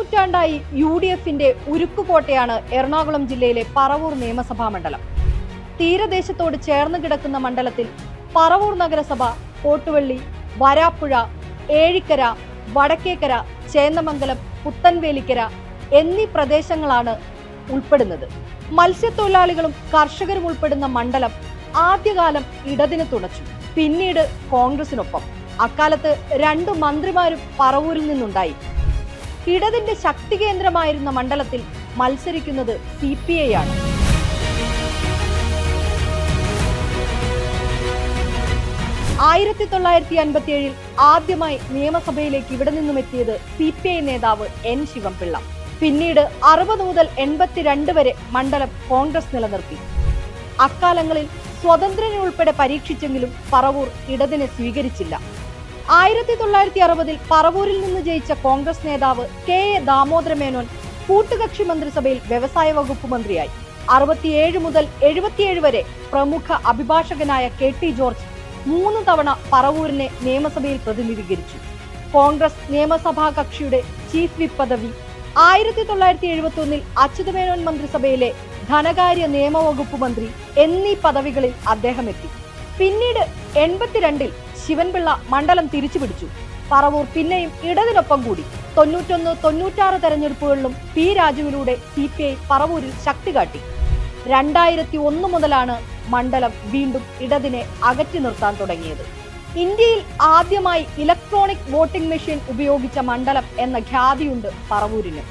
നൂറ്റാണ്ടായി UDFന്റെ ഉരുക്കുകോട്ടയാണ് എറണാകുളം ജില്ലയിലെ പറവൂർ നിയമസഭാ മണ്ഡലം. തീരദേശത്തോട് ചേർന്ന് കിടക്കുന്ന മണ്ഡലത്തിൽ പറവൂർ നഗരസഭ, കോട്ടുവള്ളി, വരാപ്പുഴ, ഏഴിക്കര, വടക്കേക്കര, ചേന്നമംഗലം, പുത്തൻവേലിക്കര എന്നീ പ്രദേശങ്ങളാണ് ഉൾപ്പെടുന്നത്. മത്സ്യത്തൊഴിലാളികളും കർഷകരും ഉൾപ്പെടുന്ന മണ്ഡലം ആദ്യകാലം ഇടതിന് തുണച്ചു, പിന്നീട് കോൺഗ്രസിനൊപ്പം. അക്കാലത്ത് 2 മന്ത്രിമാരും പറവൂരിൽ നിന്നുണ്ടായി. ഇടതിന്റെ ശക്തി കേന്ദ്രമായിരുന്ന മണ്ഡലത്തിൽ മത്സരിക്കുന്നത് CPI ആണ്. ൽ ആദ്യമായി നിയമസഭയിലേക്ക് ഇവിടെ നിന്നും എത്തിയത് CPI നേതാവ് N. ശിവൻപിള്ള. പിന്നീട് 60 മുതൽ 82 വരെ മണ്ഡലം കോൺഗ്രസ് നിലനിർത്തി. അക്കാലങ്ങളിൽ സ്വതന്ത്രനെ ഉൾപ്പെടെ പരീക്ഷിച്ചെങ്കിലും പറവൂർ ഇടതിനെ സ്വീകരിച്ചില്ല. 1960 പറവൂരിൽ നിന്ന് ജയിച്ച കോൺഗ്രസ് നേതാവ് KA ദാമോദരമേനോൻ കൂട്ടുകക്ഷി മന്ത്രിസഭയിൽ വ്യവസായ വകുപ്പ് മന്ത്രിയായി. 67 മുതൽ 77 വരെ പ്രമുഖ അഭിഭാഷകനായ KT ജോർജ് 3 തവണ പറവൂരിനെ നിയമസഭയിൽ പ്രതിനിധീകരിച്ചു. കോൺഗ്രസ് നിയമസഭാ കക്ഷിയുടെ ചീഫ് വിപ്പ് പദവി 1971 അച്യുതമേനോൻ മന്ത്രിസഭയിലെ ധനകാര്യ നിയമവകുപ്പ് മന്ത്രി എന്നീ പദവികളിൽ അദ്ദേഹം എത്തി. പിന്നീട് 82 ശിവൻപിള്ള മണ്ഡലം തിരിച്ചുപിടിച്ചു. പറവൂർ പിന്നെയും ഇടതിനൊപ്പം കൂടി. 91-96 തെരഞ്ഞെടുപ്പുകളിലും P. രാജുവിലൂടെ CPI പറവൂരിൽ ശക്തി കാട്ടി. 2001 മുതലാണ് മണ്ഡലം വീണ്ടും ഇടതിനെ അകറ്റി നിർത്താൻ തുടങ്ങിയത്. ഇന്ത്യയിൽ ആദ്യമായി ഇലക്ട്രോണിക് വോട്ടിംഗ് മെഷീൻ ഉപയോഗിച്ച മണ്ഡലം എന്ന ഖ്യാതിയുണ്ട് പറവൂരിന്.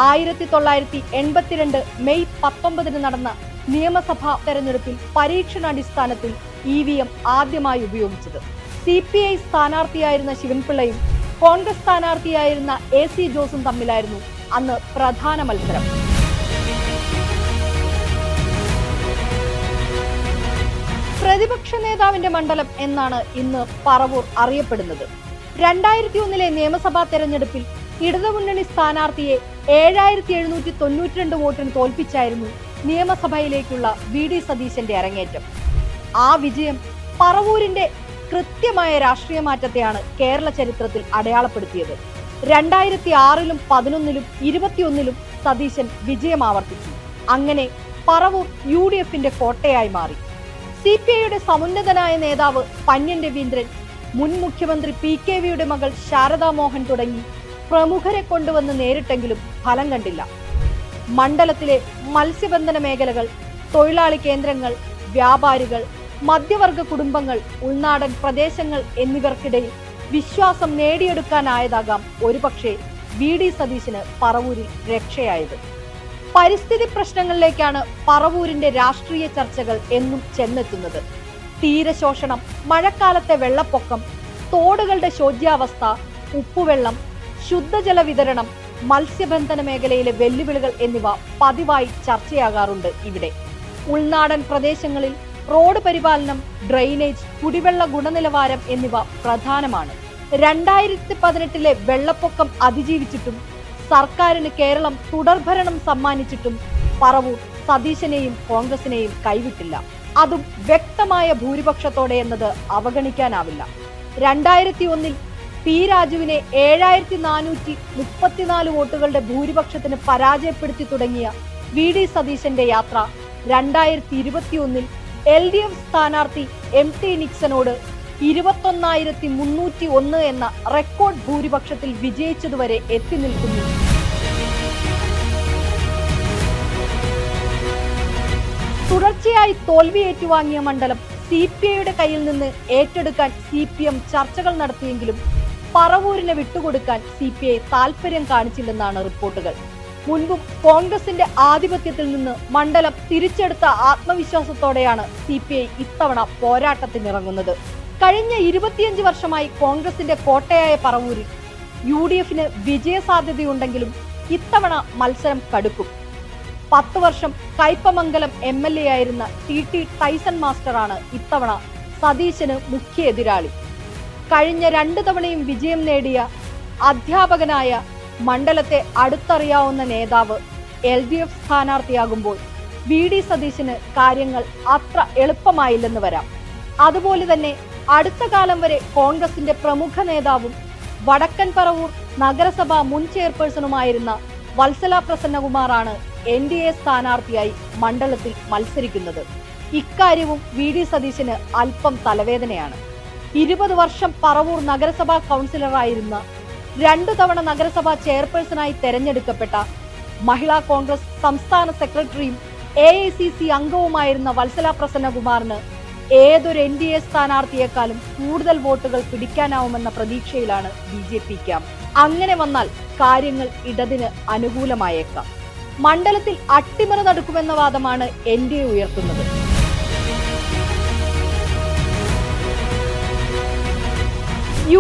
1982 മെയ് 19 നടന്ന നിയമസഭാ തെരഞ്ഞെടുപ്പിൽ പരീക്ഷണാടിസ്ഥാനത്തിൽ EVM ആദ്യമായി ഉപയോഗിച്ചത്. CPI സ്ഥാനാർത്ഥിയായിരുന്ന ശിവൻപിള്ളയും കോൺഗ്രസ് സ്ഥാനാർത്ഥിയായിരുന്ന AC ജോസും തമ്മിലായിരുന്നു അന്ന് പ്രധാന മത്സരം. പ്രതിപക്ഷ നേതാവിന്റെ മണ്ഡലം എന്നാണ് ഇന്ന് പറവൂർ അറിയപ്പെടുന്നത്. 2001 നിയമസഭാ തെരഞ്ഞെടുപ്പിൽ ഇടതുമുന്നണി സ്ഥാനാർത്ഥിയെ 7792 വോട്ടിന് തോൽപ്പിച്ചായിരുന്നു നിയമസഭയിലേക്കുള്ള VD സതീശന്റെ അരങ്ങേറ്റം. ആ വിജയം പറവൂരിന്റെ കൃത്യമായ രാഷ്ട്രീയ മാറ്റത്തെയാണ് കേരള ചരിത്രത്തിൽ അടയാളപ്പെടുത്തിയത്. 2006 11 21 സതീശൻ വിജയം ആവർത്തിച്ചു. അങ്ങനെ പറവൂർ UDFന്റെ കോട്ടയായി മാറി. CPIയുടെ സമുന്നതനായ നേതാവ് പന്ന്യൻ രവീന്ദ്രൻ, മുൻ മുഖ്യമന്ത്രി PKVയുടെ മകൾ ശാരദാ മോഹൻ തുടങ്ങി പ്രമുഖരെ കൊണ്ടുവന്ന് നേരിട്ടെങ്കിലും ഫലം കണ്ടില്ല. മണ്ഡലത്തിലെ മത്സ്യബന്ധന മേഖലകൾ, തൊഴിലാളി കേന്ദ്രങ്ങൾ, വ്യാപാരികൾ, മധ്യവർഗ കുടുംബങ്ങൾ, ഉൾനാടൻ പ്രദേശങ്ങൾ എന്നിവർക്കിടയിൽ വിശ്വാസം നേടിയെടുക്കാനായതാകാം ഒരുപക്ഷെ VD സതീശന് പറവൂരിൽ രക്ഷയായത്. പരിസ്ഥിതി പ്രശ്നങ്ങളിലേക്കാണ് പറവൂരിന്റെ രാഷ്ട്രീയ ചർച്ചകൾ എന്നും ചെന്നെത്തുന്നത്. തീരശോഷണം, മഴക്കാലത്തെ വെള്ളപ്പൊക്കം, തോടുകളുടെ ശോച്യാവസ്ഥ, ഉപ്പുവെള്ളം, ശുദ്ധജല വിതരണം, മത്സ്യബന്ധന മേഖലയിലെ വെല്ലുവിളികൾ എന്നിവ പതിവായി ചർച്ചയാകാറുണ്ട് ഇവിടെ. ഉൾനാടൻ പ്രദേശങ്ങളിൽ റോഡ് പരിപാലനം, ഡ്രെയിനേജ്, കുടിവെള്ള ഗുണനിലവാരം എന്നിവ പ്രധാനമാണ്. 2018 വെള്ളപ്പൊക്കം അതിജീവിച്ചിട്ടും സർക്കാരിന് കേരളം തുടർഭരണം സമ്മാനിച്ചിട്ടും പറവൂർ സതീശനെയും കോൺഗ്രസിനെയും കൈവിട്ടില്ല. അതും വ്യക്തമായ ഭൂരിപക്ഷത്തോടെ എന്നത് അവഗണിക്കാനാവില്ല. 2001 P. രാജുവിനെ 7434 വോട്ടുകളുടെ ഭൂരിപക്ഷത്തിന് പരാജയപ്പെടുത്തി തുടങ്ങിയ VD സതീശന്റെ യാത്ര 2021 LDF സ്ഥാനാർത്ഥി MT നിക്സനോട് 21301 എന്ന റെക്കോർഡ് ഭൂരിപക്ഷത്തിൽ വിജയിച്ചതുവരെ എത്തി നിൽക്കുന്നു. തുടർച്ചയായി തോൽവി ഏറ്റുവാങ്ങിയ മണ്ഡലം CPIയുടെ കയ്യിൽ നിന്ന് ഏറ്റെടുക്കാൻ CPM ചർച്ചകൾ നടത്തിയെങ്കിലും പറവൂരിനെ വിട്ടുകൊടുക്കാൻ CPI താൽപര്യം കാണിച്ചില്ലെന്നാണ് റിപ്പോർട്ടുകൾ. മുൻപും കോൺഗ്രസിന്റെ ആധിപത്യത്തിൽ നിന്ന് മണ്ഡലം തിരിച്ചെടുത്ത ആത്മവിശ്വാസത്തോടെയാണ് CPI ഇത്തവണ പോരാട്ടത്തിനിറങ്ങുന്നത്. കഴിഞ്ഞ 25 വർഷമായി കോൺഗ്രസിന്റെ കോട്ടയായ പറവൂരിൽ UDFന് വിജയസാധ്യതയുണ്ടെങ്കിലും ഇത്തവണ മത്സരം കടുക്കും. 10 വർഷം കയ്പമംഗലം MLA ആയിരുന്ന TT ടൈസൺ മാസ്റ്ററാണ് ഇത്തവണ സതീശന് മുഖ്യ എതിരാളി. കഴിഞ്ഞ 2 തവണയും വിജയം നേടിയ അധ്യാപകനായ, മണ്ഡലത്തെ അടുത്തറിയാവുന്ന നേതാവ് LDF സ്ഥാനാർത്ഥിയാകുമ്പോൾ VD സതീശന് കാര്യങ്ങൾ അത്ര എളുപ്പമായില്ലെന്ന് വരാം. അതുപോലെ തന്നെ അടുത്ത കാലം വരെ കോൺഗ്രസിന്റെ പ്രമുഖ നേതാവും വടക്കൻ പറവൂർ നഗരസഭ മുൻ ചെയർപേഴ്സണുമായിരുന്ന വത്സല പ്രസന്നകുമാറാണ് NDA സ്ഥാനാർത്ഥിയായി മണ്ഡലത്തിൽ മത്സരിക്കുന്നത്. ഇക്കാര്യവും VD സതീശന് അല്പം തലവേദനയാണ്. 20 വർഷം പറവൂർ നഗരസഭാ കൗൺസിലറായിരുന്ന 2 തവണ നഗരസഭാ ചെയർപേഴ്സണായി തെരഞ്ഞെടുക്കപ്പെട്ട മഹിളാ കോൺഗ്രസ് സംസ്ഥാന സെക്രട്ടറിയും AICC അംഗവുമായിരുന്ന വത്സല പ്രസന്നകുമാറിന് ഏതൊരു NDA സ്ഥാനാർത്ഥിയെക്കാളും കൂടുതൽ വോട്ടുകൾ പിടിക്കാനാവുമെന്ന പ്രതീക്ഷയിലാണ് BJP ക്യാമ്പ്. അങ്ങനെ വന്നാൽ കാര്യങ്ങൾ ഇടതിന് അനുകൂലമായേക്കാം. മണ്ഡലത്തിൽ അട്ടിമറി നടക്കുമെന്ന വാദമാണ് NDA ഉയർത്തുന്നത്.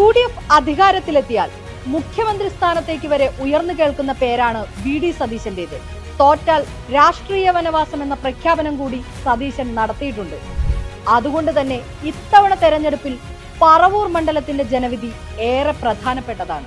UDF അധികാരത്തിലെത്തിയാൽ മുഖ്യമന്ത്രി സ്ഥാനത്തേക്ക് വരെ ഉയർന്നു കേൾക്കുന്ന പേരാണ് VD സതീശന്റേത്. തോറ്റാൽ രാഷ്ട്രീയ വനവാസം എന്ന പ്രഖ്യാപനം കൂടി സതീശൻ നടത്തിയിട്ടുണ്ട്. അതുകൊണ്ട് തന്നെ ഇത്തവണ തെരഞ്ഞെടുപ്പിൽ പറവൂർ മണ്ഡലത്തിന്റെ ജനവിധി ഏറെ പ്രധാനപ്പെട്ടതാണ്.